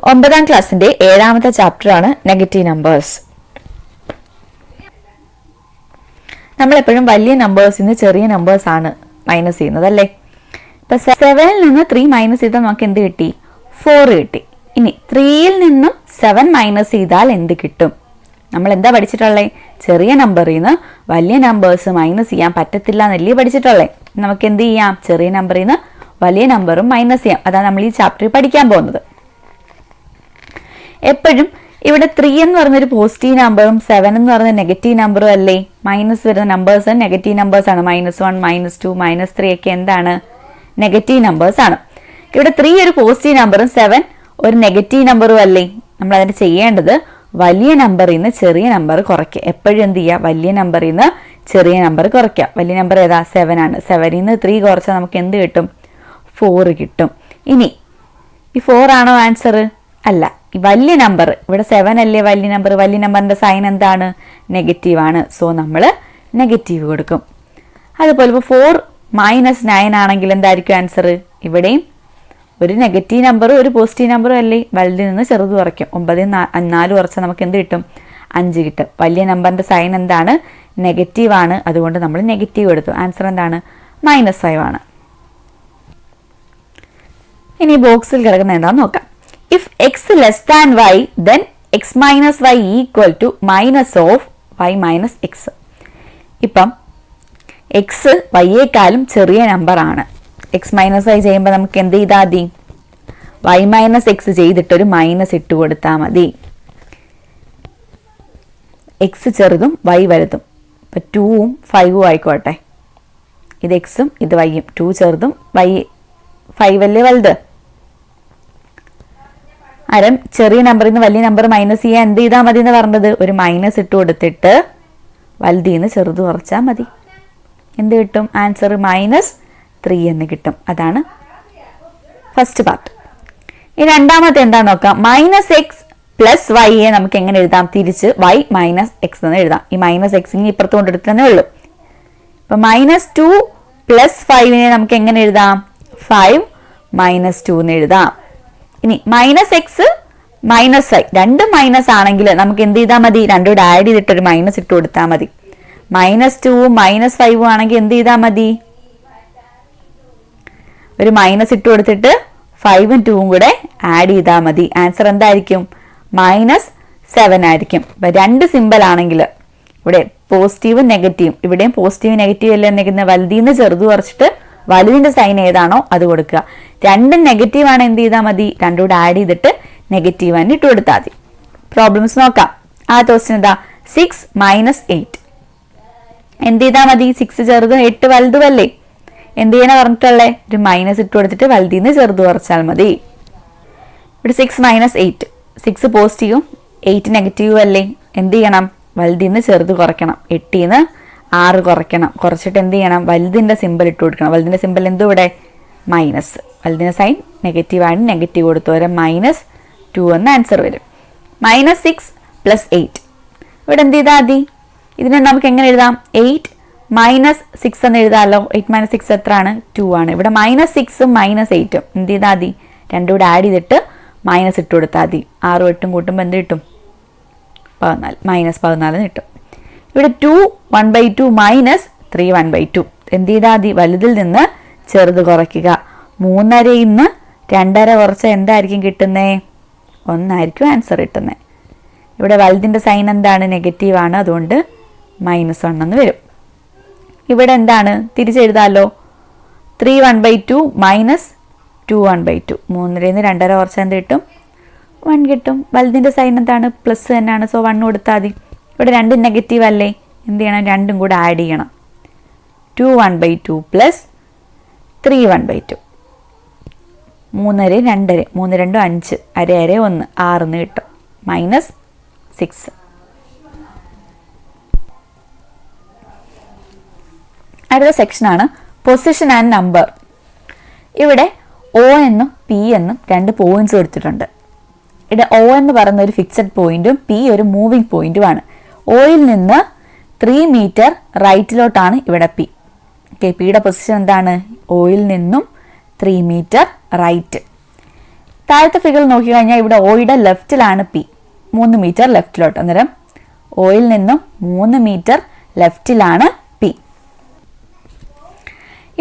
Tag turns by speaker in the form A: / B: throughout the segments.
A: 9ാം ക്ലാസ്സിന്റെ 7ാമത്തെ ചാപ്റ്റർ ആണ് negative numbers. നമ്മൾ എപ്പോഴും വലിയ നമ്പേഴ്സിൽ നിന്ന് ചെറിയ നമ്പേഴ്സ് ആണ് മൈനസ് ചെയ്യുന്നത് അല്ലേ. ഇപ്പൊ 7ൽ നിന്ന് 3 മൈനസ് ചെയ്താൽ നമുക്ക് എന്ത് കിട്ടി? 4 കിട്ടി. ഇനി 3ൽ നിന്നും 7 മൈനസ് ചെയ്താൽ എന്ത് കിട്ടും? നമ്മൾ എന്താ പഠിച്ചിട്ടുള്ളത്? ചെറിയ നമ്പറിൽ നിന്ന് വലിയ നമ്പേഴ്സ് മൈനസ് ചെയ്യാൻ പറ്റത്തില്ല എന്നല്ലേ പഠിച്ചിട്ടുള്ളത്. നമുക്ക് എന്ത് ചെയ്യാം? ചെറിയ നമ്പറിൽ നിന്ന് വലിയ നമ്പറും മൈനസ് ചെയ്യാം. അതാണ് നമ്മൾ ഈ ചാപ്റ്ററിൽ പഠിക്കാൻ പോകുന്നത്. എപ്പോഴും ഇവിടെ 3 എന്ന് പറഞ്ഞൊരു പോസിറ്റീവ് നമ്പറും 7 എന്ന് പറഞ്ഞ നെഗറ്റീവ് നമ്പറും അല്ലേ. മൈനസ് വരുന്ന നമ്പേഴ്സ് നെഗറ്റീവ് നമ്പേഴ്സ് ആണ്. -1, -2, -3 ഒക്കെ എന്താണ്? നെഗറ്റീവ് നമ്പേഴ്സ് ആണ്. ഇവിടെ 3 ഒരു പോസിറ്റീവ് നമ്പറും 7 ഒരു നെഗറ്റീവ് നമ്പറും അല്ലേ. നമ്മൾ അതിന് ചെയ്യേണ്ടത് വലിയ നമ്പറിൽ നിന്ന് ചെറിയ നമ്പർ കുറയ്ക്കുക. എപ്പോഴും എന്ത് ചെയ്യുക? വലിയ നമ്പറിൽ നിന്ന് ചെറിയ നമ്പർ കുറയ്ക്കുക. വലിയ നമ്പർ ഏതാ? 7 ആണ്. 7ൽ നിന്ന് 3 കുറച്ചാൽ നമുക്ക് എന്ത് കിട്ടും? 4 കിട്ടും. ഇനി ഈ 4 ആണോ ആൻസർ? അല്ല. ഈ വലിയ നമ്പർ ഇവിടെ 7 അല്ലേ വലിയ നമ്പർ. വലിയ നമ്പറിന്റെ സൈൻ എന്താണ്? നെഗറ്റീവ് ആണ്. സോ നമ്മൾ നെഗറ്റീവ് കൊടുക്കും. അതുപോലെ ഇപ്പോൾ 4 - 9 ആണെങ്കിൽ എന്തായിരിക്കും ആൻസർ? ഇവിടെയും ഒരു നെഗറ്റീവ് നമ്പറും ഒരു പോസിറ്റീവ് നമ്പറും അല്ലേ. വലുതിൽ നിന്ന് ചെറുത് കുറയ്ക്കും. 9ൽ 4 കുറച്ചാൽ നമുക്ക് എന്ത് കിട്ടും? 5 കിട്ടും. വലിയ നമ്പറിന്റെ സൈൻ എന്താണ്? നെഗറ്റീവ് ആണ്. അതുകൊണ്ട് നമ്മൾ നെഗറ്റീവ് എടുത്തു. ആൻസർ എന്താണ്? -5 ആണ്. ഇനി ബോക്സിൽ കിടക്കുന്ന എന്താണെന്ന് നോക്കാം. If x less than y, then x minus y equal to minus of y minus x. ഇപ്പം x y-യേക്കാളും ചെറിയ നമ്പർ ആണ്. x മൈനസ് y ചെയ്യുമ്പോൾ നമുക്ക് എന്ത് ചെയ്താൽ മതി? y മൈനസ് x ചെയ്തിട്ടൊരു മൈനസ് ഇട്ട് കൊടുത്താൽ മതി. x ചെറുതും y വലുതും. ഇപ്പം 2ഉം 5ഉം ആയിക്കോട്ടെ. ഇത് എക്സും ഇത് വൈയും. 2 ചെറുതും y 5 അല്ലേ വലുത്. അരം ചെറിയ നമ്പറിൽ നിന്ന് വലിയ നമ്പർ മൈനസ് ചെയ്യാൻ എന്ത് ചെയ്താൽ മതി എന്ന് പറഞ്ഞത്? ഒരു മൈനസ് ഇട്ട് കൊടുത്തിട്ട് വലുതിൽ നിന്ന് ചെറുത് കുറച്ചാൽ മതി. എന്ത് കിട്ടും? ആൻസർ -3 എന്ന് കിട്ടും. അതാണ് ഫസ്റ്റ് പാർട്ട്. ഈ രണ്ടാമത്തെ എന്താ നോക്കാം. -x + y നമുക്ക് എങ്ങനെ എഴുതാം? തിരിച്ച് y - x എന്ന് എഴുതാം. ഈ -x ഇപ്പുറത്ത് കൊണ്ടെടുത്ത് തന്നെ ഉള്ളൂ. ഇപ്പൊ -2 + 5 നമുക്ക് എങ്ങനെ എഴുതാം? 5 - 2 എന്ന് എഴുതാം. ഇനി -x -y രണ്ടും മൈനസ് ആണെങ്കിൽ നമുക്ക് എന്ത് ചെയ്താൽ മതി? രണ്ടും കൂടെ ആഡ് ചെയ്തിട്ട് ഒരു മൈനസ് ഇട്ട് കൊടുത്താൽ മതി. -2ഉം -5ഉം ആണെങ്കിൽ എന്ത് ചെയ്താൽ മതി? ഒരു മൈനസ് ഇട്ട് കൊടുത്തിട്ട് 5ഉം 2ഉം കൂടെ ആഡ് ചെയ്താൽ മതി. ആൻസർ എന്തായിരിക്കും? -7 ആയിരിക്കും. ഇപ്പൊ രണ്ട് സിമ്പിൾ ആണെങ്കിൽ ഇവിടെ പോസിറ്റീവും നെഗറ്റീവും, ഇവിടെയും പോസിറ്റീവ് നെഗറ്റീവ് അല്ലേ നിൽക്കുന്ന. വലുതിൽ നിന്ന് ചെറുത് കുറച്ചിട്ട് വലുതിന്റെ സൈൻ ഏതാണോ അത് കൊടുക്കുക. രണ്ടും നെഗറ്റീവ് ആണ് എന്ത് ചെയ്താൽ മതി? രണ്ടും കൂടെ ആഡ് ചെയ്തിട്ട് നെഗറ്റീവ് തന്നെ ഇട്ട് കൊടുത്താൽ മതി. പ്രോബ്ലംസ് നോക്കാം. ആ ക്വസ്റ്റ്യൻ എന്താ? 6 - 8 എന്ത് ചെയ്താൽ മതി? 6 ചെറുതും 8 വലുതും അല്ലേ. എന്ത് ചെയ്യണ പറഞ്ഞിട്ടുള്ളേ? ഒരു മൈനസ് ഇട്ട് കൊടുത്തിട്ട് വലുതിൽ നിന്ന് ചെറുത് കുറച്ചാൽ മതി. ഇവിടെ 6 - 8 6 പോസിറ്റീവും 8 നെഗറ്റീവും അല്ലേ. എന്ത് ചെയ്യണം? വലുതിൽ നിന്ന് ചെറുത് കുറയ്ക്കണം. 8ൽ നിന്ന് 6 കുറയ്ക്കണം. കുറച്ചിട്ട് എന്ത് ചെയ്യണം? വലുതിന്റെ സിമ്പിൾ ഇട്ട് കൊടുക്കണം. വലുതിന്റെ സിമ്പിൾ എന്തും ഇവിടെ മൈനസ്. വലുതിന്റെ സൈൻ നെഗറ്റീവ് ആണ്. നെഗറ്റീവ് കൊടുത്തു വരെ -2 എന്ന ആൻസർ വരും. -6 + 8 ഇവിടെ എന്ത് ചെയ്താൽ മതി? ഇതിനെ നമുക്ക് എങ്ങനെ എഴുതാം? 8 - 6 എന്ന് എഴുതാമല്ലോ. 8 - 6 എത്രയാണ്? 2 ആണ്. ഇവിടെ -6ഉം -8ഉം എന്ത് ചെയ്താൽ മതി? രണ്ടും കൂടെ ആഡ് ചെയ്തിട്ട് മൈനസ് ഇട്ട് കൊടുത്താൽ മതി. 6ഉം 8ഉം കൂട്ടുമ്പോൾ എന്ത് കിട്ടും? 14 -14 കിട്ടും. ഇവിടെ 2 1/2 -3 1/2 എന്ത് ചെയ്താൽ മതി? വലുതിൽ നിന്ന് ചെറുത് കുറയ്ക്കുക. 3.5ൽ നിന്ന് 2.5 കുറച്ച് എന്തായിരിക്കും കിട്ടുന്നേ? 1 ആൻസർ കിട്ടുന്നത്. ഇവിടെ വലുതിന്റെ സൈൻ എന്താണ്? നെഗറ്റീവ് ആണ്. അതുകൊണ്ട് -1 എന്ന് വരും. ഇവിടെ എന്താണ്? തിരിച്ചെഴുതാമല്ലോ. 3 1/2 -2 1/2 3.5ൽ നിന്ന് 2.5 കുറച്ച് എന്ത് കിട്ടും? 1 കിട്ടും. വലുതിന്റെ സൈൻ എന്താണ്? പ്ലസ് തന്നെയാണ്. സോ 1 കൊടുത്താൽ മതി. ഇവിടെ രണ്ടും നെഗറ്റീവ് അല്ലേ. എന്ത് ചെയ്യണം? രണ്ടും കൂടെ ആഡ് ചെയ്യണം. 2 1/2 + 3 1/2 3.5 2.5 3 2 5 1/2 1 6 എന്ന് കിട്ടും. -6. അടുത്ത സെക്ഷനാണ് പൊസിഷൻ ആൻഡ് നമ്പർ. ഇവിടെ O എന്നും P എന്നും രണ്ട് പോയിന്റ്സ് കൊടുത്തിട്ടുണ്ട്. ഇവിടെ O എന്ന് പറയുന്ന ഒരു ഫിക്സഡ് പോയിന്റും P ഒരു മൂവിങ് പോയിന്റുമാണ്. Oയിൽ നിന്ന് 3 മീറ്റർ റൈറ്റിലോട്ടാണ് ഇവിടെ P. പിയുടെ പൊസിഷൻ എന്താണ്? Oയിൽ നിന്നും 3 മീറ്റർ റൈറ്റ്. താഴത്തെ ഫിഗർ നോക്കി കഴിഞ്ഞാൽ ഇവിടെ ഒയുടെ ലെഫ്റ്റിലാണ് പി, 3 മീറ്റർ ലെഫ്റ്റിലോട്ട്. അന്നേരം ഒയിൽ നിന്നും 3 മീറ്റർ ലെഫ്റ്റിലാണ് പി.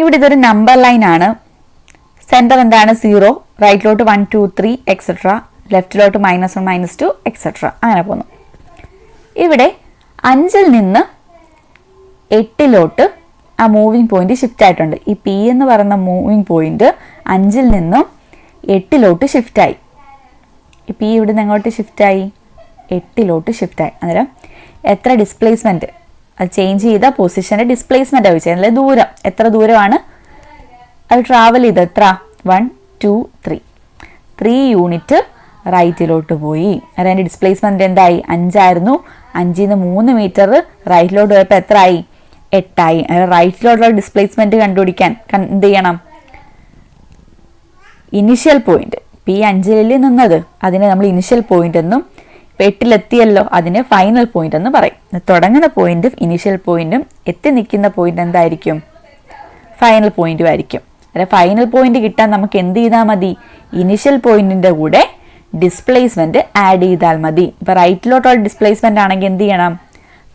A: ഇവിടെ ഇതൊരു നമ്പർ ലൈൻ ആണ്. സെന്റർ എന്താണ് 0, റൈറ്റിലോട്ട് 1 2 3 എക്സെട്ര, ലെഫ്റ്റിലോട്ട് -1 -2 എക്സെട്ര, അങ്ങനെ പോകുന്നു. ഇവിടെ 5ൽ നിന്ന് 8ലോട്ട് ആ മൂവിങ് പോയിന്റ് ഷിഫ്റ്റ് ആയിട്ടുണ്ട്. ഈ പി എന്ന് പറയുന്ന മൂവിങ് പോയിന്റ് 5ൽ നിന്നും 8ലോട്ട് ഷിഫ്റ്റായി. ഈ പി ഇവിടെ നിന്ന് എങ്ങോട്ട് ഷിഫ്റ്റായി? 8ലോട്ട് ഷിഫ്റ്റായി. അന്നേരം എത്ര ഡിസ്പ്ലേസ്മെന്റ്, അത് ചേഞ്ച് ചെയ്ത പൊസിഷന്റെ ഡിസ്പ്ലേസ്മെന്റ് ചോദിച്ചത്, അല്ലെ ദൂരം, എത്ര ദൂരമാണ് അത് ട്രാവൽ ചെയ്ത്, എത്ര 1 2 3 യൂണിറ്റ് റൈറ്റിലോട്ട് പോയി. അതിൻ്റെ ഡിസ്പ്ലേസ്മെന്റ് എന്തായി? 5 ആയിരുന്നു. 5ൽ നിന്ന് 3 മീറ്റർ റൈറ്റിലോട്ട് പോയപ്പോൾ എത്ര ആയി? 8 ആയി. റൈറ്റിലോട്ടുള്ള ഡിസ്പ്ലേസ്മെന്റ് കണ്ടുപിടിക്കാൻ എന്ത് ചെയ്യണം? ഇനിഷ്യൽ പോയിന്റ്, പി 5ൽ നിന്നത്, അതിനെ നമ്മൾ ഇനിഷ്യൽ പോയിന്റ് എന്നും, 8ലെത്തിയല്ലോ അതിനെ ഫൈനൽ പോയിന്റ് എന്ന് പറയും. തുടങ്ങുന്ന പോയിന്റും ഇനിഷ്യൽ പോയിന്റും എത്തി നിൽക്കുന്ന പോയിന്റ് എന്തായിരിക്കും? ഫൈനൽ പോയിന്റും ആയിരിക്കും. അല്ലെ ഫൈനൽ പോയിന്റ് കിട്ടാൻ നമുക്ക് എന്ത് ചെയ്താൽ മതി? ഇനിഷ്യൽ പോയിന്റിന്റെ കൂടെ ഡിസ്പ്ലേസ്മെന്റ് ആഡ് ചെയ്താൽ മതി. ഇപ്പൊ റൈറ്റിലോട്ടുള്ള ഡിസ്പ്ലേസ്മെന്റ് ആണെങ്കിൽ എന്ത് ചെയ്യണം?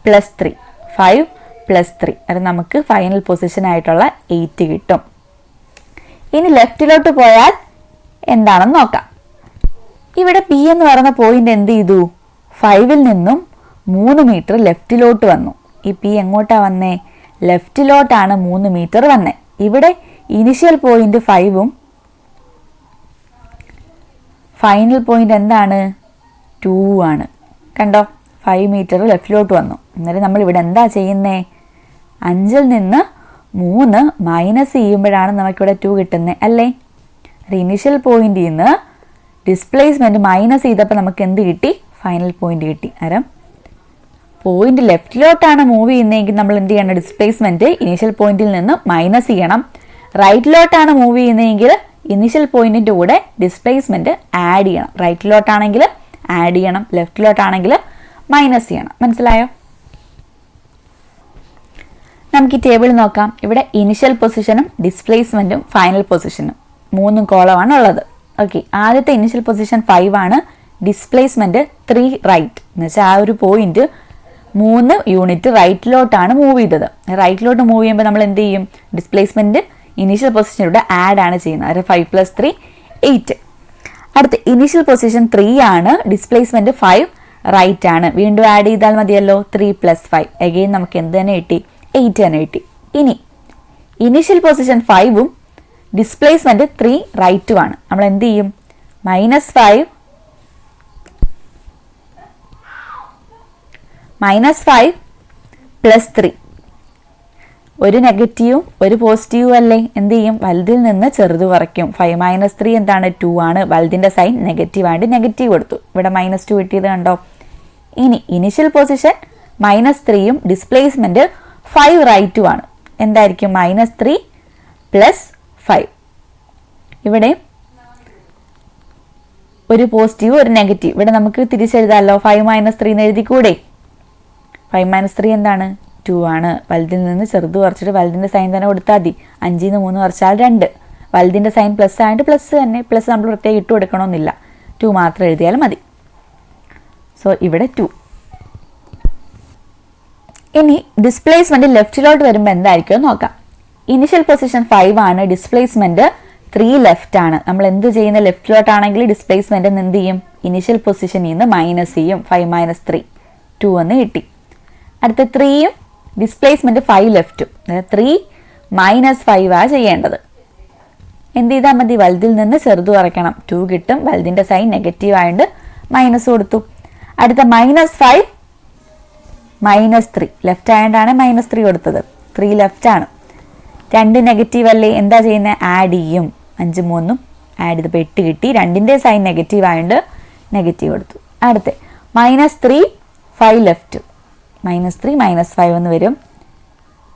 A: +3, 5 + 3, അത് നമുക്ക് ഫൈനൽ പൊസിഷൻ ആയിട്ടുള്ള 8 കിട്ടും. ഇനി ലെഫ്റ്റിലോട്ട് പോയാൽ എന്താണെന്ന് നോക്കാം. ഇവിടെ പി എന്ന് പറയുന്ന പോയിന്റ് എന്ത് ചെയ്തു? 5ൽ നിന്നും 3 മീറ്റർ ലെഫ്റ്റിലോട്ട് വന്നു. ഈ പി എങ്ങോട്ടാ വന്നേ? ലെഫ്റ്റിലോട്ടാണ് 3 മീറ്റർ വന്നേ. ഇവിടെ ഇനിഷ്യൽ പോയിന്റ് 5ഉം ഫൈനൽ പോയിന്റ് എന്താണ്? 2 ആണ്. കണ്ടോ? 5 മീറ്റർ ലെഫ്റ്റിലോട്ട് വന്നു. അന്നേരം നമ്മൾ ഇവിടെ എന്താ ചെയ്യുന്നേ? 5ൽ നിന്ന് 3 മൈനസ് ചെയ്യുമ്പോഴാണ് നമുക്കിവിടെ 2 കിട്ടുന്നത്, അല്ലേ? ഇനിഷ്യൽ പോയിന്റിൽ നിന്ന് ഡിസ്പ്ലേസ്മെന്റ് മൈനസ് ചെയ്തപ്പോൾ നമുക്ക് എന്ത് കിട്ടി? ഫൈനൽ പോയിന്റ് കിട്ടി. അന്നേരം പോയിന്റ് ലെഫ്റ്റിലോട്ടാണ് മൂവ് ചെയ്യുന്നതെങ്കിൽ നമ്മൾ എന്ത് ചെയ്യണം? ഡിസ്പ്ലേസ്മെന്റ് ഇനീഷ്യൽ പോയിന്റിൽ നിന്ന് മൈനസ് ചെയ്യണം. റൈറ്റിലോട്ടാണ് മൂവ് ചെയ്യുന്നതെങ്കിൽ ഇനീഷ്യൽ പോയിന്റിന്റെ കൂടെ ഡിസ്പ്ലേസ്മെന്റ് ആഡ് ചെയ്യണം. റൈറ്റിലോട്ടാണെങ്കിൽ ആഡ് ചെയ്യണം, ലെഫ്റ്റിലോട്ടാണെങ്കിൽ മൈനസ് ചെയ്യണം. മനസ്സിലായോ? നമുക്ക് ഈ ടേബിൾ നോക്കാം. ഇവിടെ ഇനിഷ്യൽ പൊസിഷനും ഡിസ്പ്ലേസ്മെന്റും ഫൈനൽ പൊസിഷനും 3 കോളമാണ് ഉള്ളത്. ഓക്കെ, ആദ്യത്തെ ഇനിഷ്യൽ പൊസിഷൻ 5 ആണ്, ഡിസ്പ്ലേസ്മെന്റ് 3 റൈറ്റ്, എന്ന് വെച്ചാൽ ആ ഒരു പോയിന്റ് 3 യൂണിറ്റ് റൈറ്റിലോട്ടാണ് മൂവ് ചെയ്തത്. റൈറ്റിലോട്ട് മൂവ് ചെയ്യുമ്പോൾ നമ്മൾ എന്ത് ചെയ്യും? ഡിസ്പ്ലേസ്മെന്റ് ഇനീഷ്യൽ പൊസിഷനിലൂടെ ആഡ് ആണ് ചെയ്യുന്നത്. അത് 5 + 3 8. അടുത്ത ഇനീഷ്യൽ പൊസിഷൻ 3 ആണ്, ഡിസ്പ്ലേസ്മെന്റ് 5 റൈറ്റ് ആണ്. വീണ്ടും ആഡ് ചെയ്താൽ മതിയല്ലോ. 3 + 5 അഗെയിൻ നമുക്ക് എന്ത് തന്നെ കിട്ടി? 8 തന്നെ കിട്ടി. ഇനി ഇനീഷ്യൽ പൊസിഷൻ 5ഉം ഡിസ്പ്ലേസ്മെന്റ് 3 റൈറ്റുമാണ്. നമ്മൾ എന്ത് ചെയ്യും? -5 + 3, ഒരു നെഗറ്റീവും ഒരു പോസിറ്റീവും അല്ലേ? എന്ത് ചെയ്യും? വലുതിൽ നിന്ന് ചെറുത് കുറയ്ക്കും. 5 - 3 എന്താണ്? 2 ആണ്. വലുതിന്റെ സൈൻ നെഗറ്റീവ് ആയിട്ട് നെഗറ്റീവ് കൊടുത്തു. ഇവിടെ -2 കിട്ടിയത് കണ്ടോ? ഇനി ഇനിഷ്യൽ പൊസിഷൻ -3ഉം ഡിസ്പ്ലേസ്മെന്റ് 5 റൈറ്റുമാണ്. എന്തായിരിക്കും? -3 + 5. ഇവിടെ ഒരു പോസിറ്റീവ് ഒരു നെഗറ്റീവ്. ഇവിടെ നമുക്ക് തിരിച്ചെഴുതാമല്ലോ. 5 - 3 എന്ന് എഴുതിക്കൂടെ? 5 - 3 എന്താണ്? 2 ആണ്. വലുതിൽ നിന്ന് ചെറുത് കുറച്ചിട്ട് വലുതിന്റെ സൈൻ തന്നെ കൊടുത്താൽ മതി. 5ൽ നിന്ന് 3 കുറച്ചാൽ 2. വലുതിന്റെ സൈൻ പ്ലസ് ആയിട്ട് പ്ലസ് തന്നെ. പ്ലസ് നമ്മൾ പ്രത്യേകം ഇട്ട് കൊടുക്കണമെന്നില്ല, 2 മാത്രം എഴുതിയാലും മതി. സോ ഇവിടെ 2. ഇനി ഡിസ്പ്ലേസ്മെന്റ് ലെഫ്റ്റിലോട്ട് വരുമ്പോൾ എന്തായിരിക്കും നോക്കാം. ഇനിഷ്യൽ പൊസിഷൻ 5 ആണ്, ഡിസ്പ്ലേസ്മെന്റ് 3 ലെഫ്റ്റ് ആണ്. നമ്മൾ എന്ത് ചെയ്യുന്ന? ലെഫ്റ്റിലോട്ടാണെങ്കിൽ ഡിസ്പ്ലേസ്മെന്റ് എന്ത് ചെയ്യും? ഇനിഷ്യൽ പൊസിഷനിൽ നിന്ന് മൈനസ് ചെയ്യും. 5 - 3 2 എന്ന് കിട്ടി. അടുത്ത 3യും ഡിസ്പ്ലേസ്മെന്റ് 5 ലെഫ്റ്റും. 3 - 5 ആ ചെയ്യേണ്ടത്. എന്ത് ചെയ്താൽ മതി? വലുതിൽ നിന്ന് ചെറുത് കുറയ്ക്കണം. 2 കിട്ടും. വലുതിന്റെ സൈൻ നെഗറ്റീവ് ആയതുകൊണ്ട് മൈനസ് കൊടുത്തു. അടുത്ത -5 - 3 ലെഫ്റ്റ് ആയതുകൊണ്ടാണ് -3 കൊടുത്തത്. 3 ലെഫ്റ്റ് ആണ്. 2 നെഗറ്റീവ് അല്ലേ? എന്താ ചെയ്യുന്നത്? ആഡ് ചെയ്യും. 5 3 ആഡ് ചെയ്തപ്പോൾ 8 കിട്ടി. 2ന്റെ സൈൻ നെഗറ്റീവ് ആയതുകൊണ്ട് നെഗറ്റീവ് കൊടുത്തു. അടുത്ത -3 5 ലെഫ്റ്റ്. -3 - 5 എന്ന് വരും.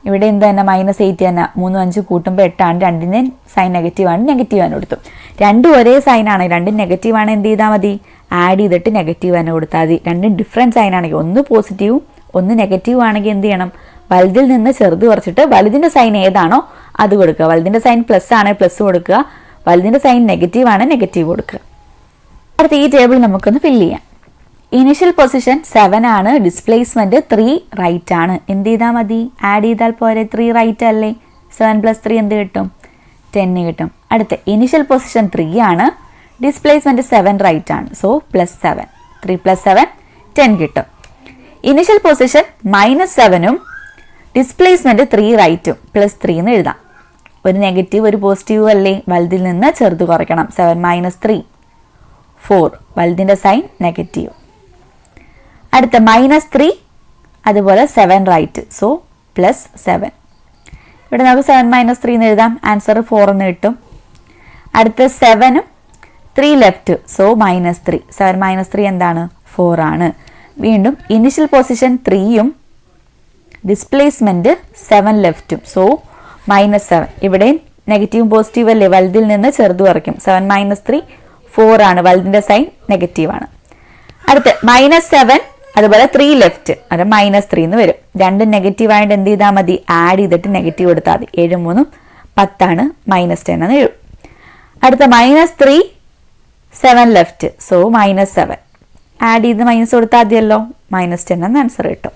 A: ഇവിടെ എന്ത് തന്നെ? -8 തന്നെ. 3 5 കൂട്ടുമ്പോൾ 8 ആണ്. 2ന്റെ സൈൻ നെഗറ്റീവ് ആണ്, നെഗറ്റീവ് ആണ് കൊടുത്തു. രണ്ടും ഒരേ സൈൻ ആണ്. 2 നെഗറ്റീവ് ആണ്, എന്ത് ചെയ്താൽ മതി? ആഡ് ചെയ്തിട്ട് നെഗറ്റീവ് തന്നെ കൊടുത്താൽ മതി. 2 ഡിഫറെൻറ്റ് സൈൻ ആണെങ്കിൽ, ഒന്ന് പോസിറ്റീവും ഒന്ന് നെഗറ്റീവ് ആണെങ്കിൽ എന്ത് ചെയ്യണം? വലുതിൽ നിന്ന് ചെറുത് കുറച്ചിട്ട് വലുതിന്റെ സൈൻ ഏതാണോ അത് കൊടുക്കുക. വലുതിന്റെ സൈൻ പ്ലസ് ആണെങ്കിൽ പ്ലസ് കൊടുക്കുക. വലുതിന്റെ സൈൻ നെഗറ്റീവ് ആണ്, നെഗറ്റീവ് കൊടുക്കുക. അടുത്ത ഈ ടേബിൾ നമുക്കൊന്ന് ഫില്ല് ചെയ്യാം. ഇനിഷ്യൽ പൊസിഷൻ 7 ആണ്, ഡിസ്പ്ലേസ്മെന്റ് 3 റൈറ്റ് ആണ്. എന്ത് ചെയ്താൽ മതി? ആഡ് ചെയ്താൽ പോരെ, 3 റൈറ്റ് അല്ലേ? 7 + 3 എന്ത് കിട്ടും? 10 കിട്ടും. അടുത്ത ഇനിഷ്യൽ പൊസിഷൻ 3 ആണ്, ഡിസ്പ്ലേസ്മെന്റ് 7 റൈറ്റ് ആണ്. സോ +7, 3 + 7 10 കിട്ടും. ഇനിഷ്യൽ പൊസിഷൻ -7ഉം ഡിസ്പ്ലേസ്മെന്റ് 3 റൈറ്റും +3 എന്ന് എഴുതാം. ഒരു നെഗറ്റീവ് ഒരു പോസിറ്റീവ് അല്ലേ? വലുതിൽ നിന്ന് ചെറുത് കുറയ്ക്കണം. 7 - 3 4, വലുതിന്റെ സൈൻ നെഗറ്റീവ്. അടുത്ത -3 അതുപോലെ 7 റൈറ്റ്, സോ +7. ഇവിടെ നമുക്ക് 7 - 3 എന്ന് എഴുതാം. ആൻസർ 4 എന്ന് കിട്ടും. അടുത്ത 7ഉം 3 ലെഫ്റ്റ്, സോ -3. 7 - 3 എന്താണ്? 4 ആണ്. വീണ്ടും ഇനിഷ്യൽ പൊസിഷൻ 3ഉം ഡിസ്പ്ലേസ്മെന്റ് 7 ലെഫ്റ്റും, സോ -7. ഇവിടെ നെഗറ്റീവും പോസിറ്റീവ് അല്ലേ? വലുതിൽ നിന്ന് ചെറുത് കുറയ്ക്കും. 7 - 3 4 ആണ്. വലുതിന്റെ സൈൻ നെഗറ്റീവ് ആണ്. അടുത്ത -7 അതുപോലെ 3 ലെഫ്റ്റ്, അത് -3 എന്ന് വരും. രണ്ടും നെഗറ്റീവ് ആയിട്ട് എന്ത് ചെയ്താൽ മതി? ആഡ് ചെയ്തിട്ട് നെഗറ്റീവ് കൊടുത്താൽ മതി. 7 - 3 10 ആണ്, -10 എന്ന് എഴുതും. അടുത്ത -3 7 ലെഫ്റ്റ്, സോ -7. ആഡ് ചെയ്ത് മൈനസ് കൊടുത്താൽ മതിയല്ലോ, -10 എന്ന് ആൻസർ കിട്ടും.